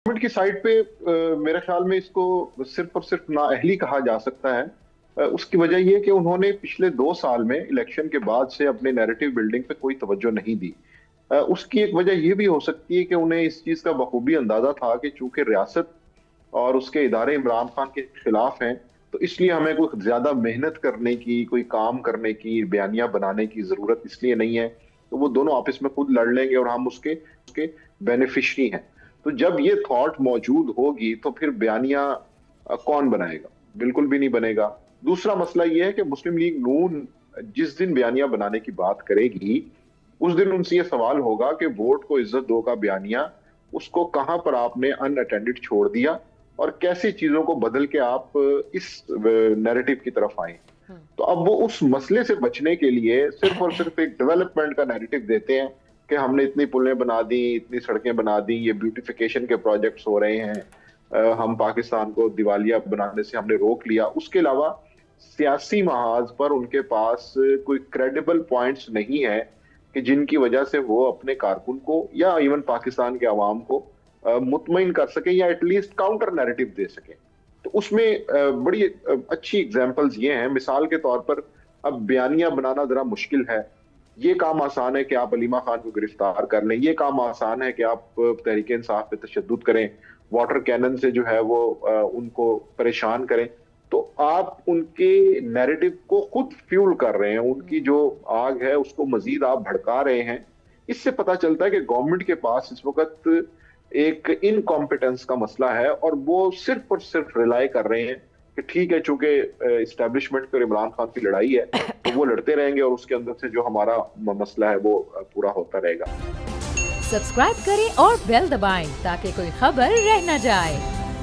Government की side पे मेरे ख्याल में इसको सिर्फ और सिर्फ नाअहली कहा जा सकता है। उसकी वजह ये कि उन्होंने पिछले 2 साल में इलेक्शन के बाद से अपने नैरेटिव बिल्डिंग पे कोई तवज्जो नहीं दी। उसकी एक वजह ये भी हो सकती है कि उन्हें इस चीज का बखूबी अंदाजा था कि चूंकि रियासत और उसके इदारे इमरान खान के खिलाफ हैं, तो इसलिए हमें कोई ज्यादा मेहनत करने की, कोई काम करने की, बयानिया बनाने की जरूरत इसलिए नहीं है। तो वो दोनों आपस में खुद लड़ लेंगे और हम उसके उसके बेनिफिशरी हैं। तो जब ये थॉट मौजूद होगी तो फिर बयानिया कौन बनाएगा? बिल्कुल भी नहीं बनेगा। दूसरा मसला ये है कि मुस्लिम लीग नून जिस दिन बयानिया बनाने की बात करेगी, उस दिन उनसे ये सवाल होगा कि वोट को इज्जत दो का बयानिया, उसको कहां पर आपने अनअटेंडेड छोड़ दिया और कैसी चीजों को बदल के आप इस नैरेटिव की तरफ आए। तो अब वो उस मसले से बचने के लिए सिर्फ और सिर्फ एक डेवलपमेंट का नैरेटिव देते हैं कि हमने इतनी पुलें बना दी, इतनी सड़कें बना दी, ये ब्यूटिफिकेशन के प्रोजेक्ट्स हो रहे हैं, हम पाकिस्तान को दिवालिया बनाने से हमने रोक लिया। उसके अलावा सियासी महाज पर उनके पास कोई क्रेडिबल पॉइंट्स नहीं है कि जिनकी वजह से वो अपने कारकुन को या इवन पाकिस्तान के अवाम को मुतमईन कर सके या एटलीस्ट काउंटर नैरेटिव दे सके। तो उसमें बड़ी अच्छी एग्जांपल्स ये हैं। मिसाल के तौर पर अब बयानिया बनाना जरा मुश्किल है। ये काम आसान है कि आप अलीमा खान को गिरफ्तार कर लें, ये काम आसान है कि आप तहरीक इंसाफ पे तशद्दुद करें, वाटर कैनन से जो है वो उनको परेशान करें। तो आप उनके नैरेटिव को खुद फ्यूल कर रहे हैं, उनकी जो आग है उसको मजीद आप भड़का रहे हैं। इससे पता चलता है कि गवर्नमेंट के पास इस वक्त एक इनकॉम्पिटेंस का मसला है और वो सिर्फ और सिर्फ रिलाई कर रहे हैं कि ठीक है, चूंकि इस्टेब्लिशमेंट और इमरान खान की लड़ाई है तो वो लड़ते रहेंगे और उसके अंदर से जो हमारा मसला है वो पूरा होता रहेगा। सब्सक्राइब करें और बेल दबाएं ताकि कोई खबर रह न जाए।